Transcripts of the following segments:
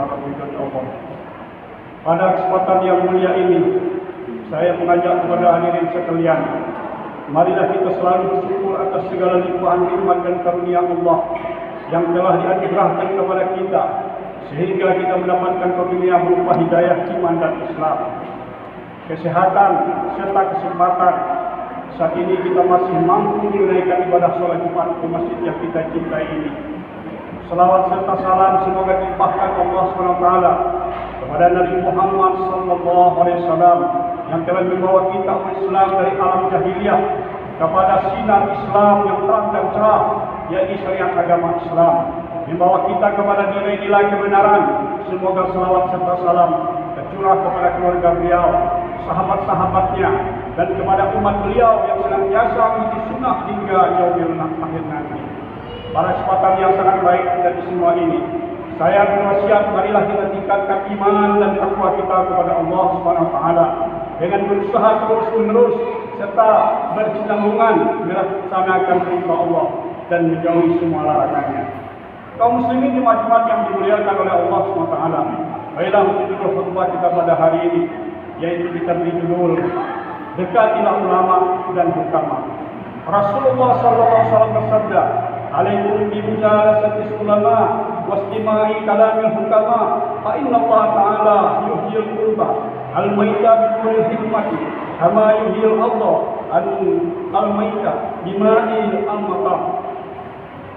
ridho Allah. Pada kesempatan yang mulia ini, saya mengajak kepada hadirin sekalian, marilah kita selalu bersyukur atas segala limpahan nikmat dan karunia Allah yang telah dianugerahkan kepada kita, sehingga kita mendapatkan karunia berupa hidayah iman dan Islam, kesehatan serta kesempatan. Saat ini kita masih mampu menunaikan ibadah sholat Jumat di masjid yang kita cintai ini. Salawat serta salam semoga dilimpahkan Allah SWT kepada Nabi Muhammad SAW yang telah membawa kita Islam dari alam jahiliyah kepada sinar Islam yang terang dan cerah, yaitu syariat agama Islam, membawa kita kepada nilai-nilai kebenaran. Semoga salawat serta salam tercurah kepada keluarga beliau, sahabat-sahabatnya, dan kepada umat beliau yang senantiasa mengikuti sunnah hingga yaumil akhir nanti. Pada kesempatan yang sangat baik dari semua ini, saya berwasiat, marilah kita tingkatkan iman dan takwa kita kepada Allah SWT dengan berusaha terus-menerus serta berkesinambungan melaksanakan perintah Allah dan menjauhi semua larangannya. Kaum muslimin di Jumat yang dimuliakan oleh Allah SWT, baiklah judul khutbah kita pada hari ini, yaitu kita beri judul Dekatilah Ulama dan Hukama. Rasulullah SAW bersabda, alaikum bi mujalasati ulama wastimai kalamil hukama, fa inna Allah Ta'ala yuhyil qulba al-maita bi kulli hikmati kama yuhyil Allah al-maita bima'il al-matar.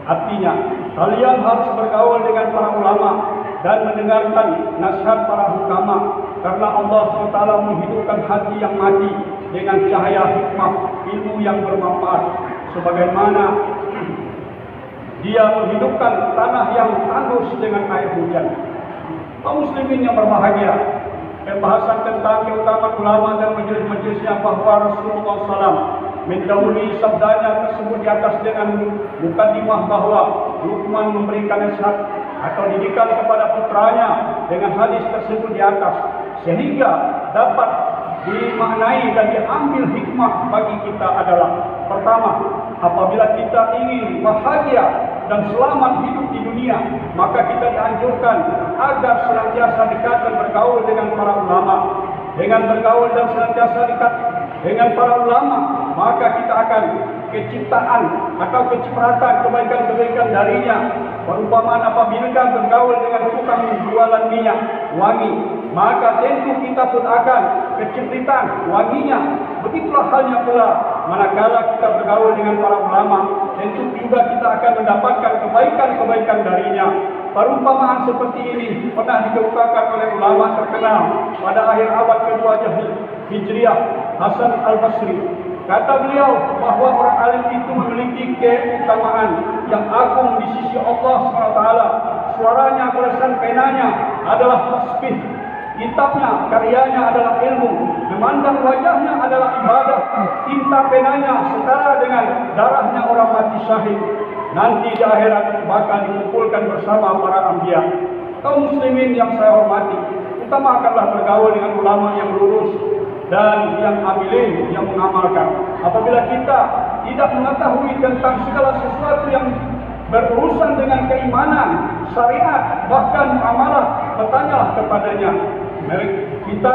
Artinya, kalian harus bergaul dengan para ulama dan mendengarkan nasihat para hukama, karena Allah SWT menghidupkan hati yang mati dengan cahaya hikmah, ilmu yang bermanfaat, sebagaimana Dia menghidupkan tanah yang tandus dengan air hujan. Kaum muslimin yang berbahagia, pembahasan tentang keutamaan ulama dan majelis-majelisnya bahwa Rasulullah SAW mendahului sabdanya tersebut di atas dengan mukadimah bahwa Luqman memberikan nasihat atau didikan kepada putranya dengan hadis tersebut di atas, sehingga dapat dimaknai dan diambil hikmah bagi kita adalah: pertama, apabila kita ingin bahagia dan selamat hidup di dunia, maka kita dianjurkan agar senantiasa dekat dan bergaul dengan para ulama. Dengan bergaul dan senantiasa dekat dengan para ulama, maka kita akan keciptaan atau kecipratan kebaikan-kebaikan darinya. Perumpamaan apabila kita bergaul dengan tukang jualan minyak wangi, maka tentu kita pun akan kecipritan wanginya. Begitulah halnya pula manakala kita bergaul dengan para ulama, tentu juga kita akan mendapatkan kebaikan-kebaikan darinya. Perumpamaan seperti ini pernah dikemukakan oleh ulama terkenal pada akhir abad kedua Hijriah, Hasan Al-Basri. Kata beliau bahwa orang alim itu memiliki keutamaan yang agung di sisi Allah SWT. Suaranya, tulisan penanya adalah tasbih, kitabnya, karyanya adalah ilmu, memandang wajahnya adalah ibadah, tinta penanya setara dengan darahnya orang mati syahid. Nanti di akhirat bakal dikumpulkan bersama para anbiya. Kaum muslimin yang saya hormati, utamakanlah bergaul dengan ulama yang lurus dan yang amilin, yang mengamalkan. Apabila kita tidak mengetahui tentang segala sesuatu yang berurusan dengan keimanan, syariat, bahkan muamalah, bertanyalah kepadanya. Mari kita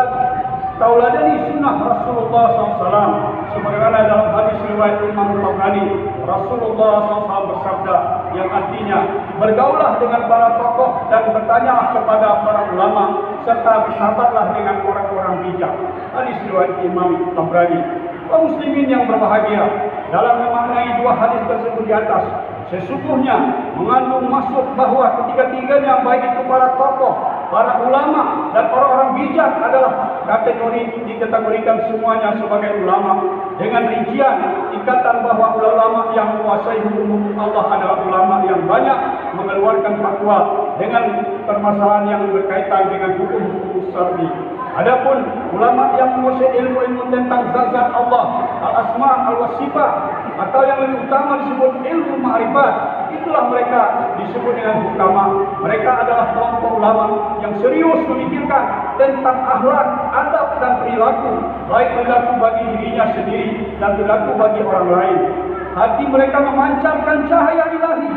tauladani sunnah Rasulullah SAW, sebagaimana dalam hadis riwayat Imam Tabrani, Rasulullah SAW bersabda yang artinya, bergaulah dengan para tokoh dan bertanyalah kepada para ulama, serta bersahabatlah dengan orang-orang bijak. Hadis riwayat Imam Tabrani. Kaum muslimin yang berbahagia, dalam memaknai dua hadis tersebut di atas, sesungguhnya mengandung maksud bahwa ketiga-tiganya, baik itu para tokoh, para ulama, dan orang-orang bijak adalah dikategorikan semuanya sebagai ulama, dengan rincian ikatan bahwa ulama yang menguasai hukum Allah adalah ulama yang banyak mengeluarkan fatwa dengan permasalahan yang berkaitan dengan hukum-hukum syar'i. Adapun ulama yang menguasai ilmu-ilmu tentang zat-zat Allah, al-asma, al-wasifat, atau yang lebih utama disebut ilmu ma'rifat, itulah mereka disebut dengan hukama. Mereka adalah kelompok ulama yang serius memikirkan tentang akhlak, adab, dan perilaku, baik perilaku bagi dirinya sendiri dan perilaku bagi orang lain. Hati mereka memancarkan cahaya ilahi,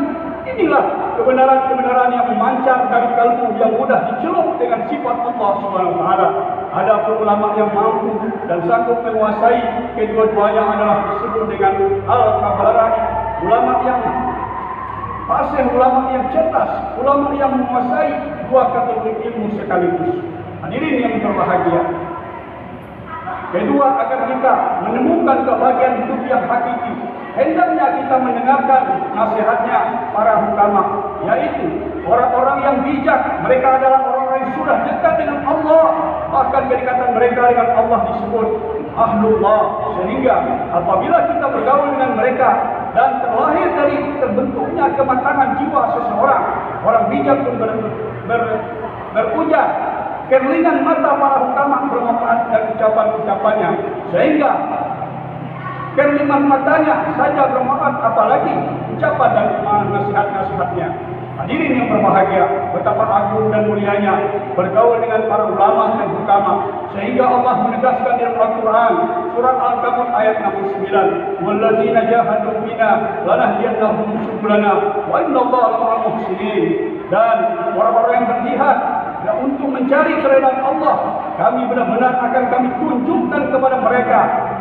Inilah kebenaran-kebenaran yang memancar dari kalbu yang mudah dicelup dengan sifat Allah Subhanahu wa taala. Ada ulama yang mampu dan sanggup menguasai kedua-duanya adalah disebut dengan al-kabarani, ulama yang fasih, ulama yang cerdas, ulama yang menguasai dua kategori ilmu sekaligus. Hadirin yang berbahagia. Kedua, agar kita menemukan kebahagiaan hidup yang hakiki, hendaknya kita mendengarkan nasihatnya para hukama, yaitu orang-orang yang bijak. Mereka adalah orang-orang yang sudah dekat dengan Allah. Bahkan kedekatan mereka dengan Allah disebut ahlullah. Sehingga apabila kita bergaul dengan mereka dan terlahir dari terbentuknya kematangan jiwa seseorang, orang bijak pun berujar. Kerlingan mata para hukama bermanfaat dan ucapan-ucapannya, sehingga kerlingan matanya saja bermanfaat, apalagi ucapan dan nasihat-nasihatnya. Hadirin yang berbahagia, betapa agung dan mulianya bergaul dengan para ulama dan hukama, sehingga Allah menegaskan dalam Al-Quran surat Al-Kabut ayat 69, "Wallazina jahadu fina lanahdiyannahum subulana wa innallaha lama'al muhsinin." Dan orang-orang yang berjihad untuk mencari keridhaan Allah, kami benar-benar akan kami tunjukkan kepada mereka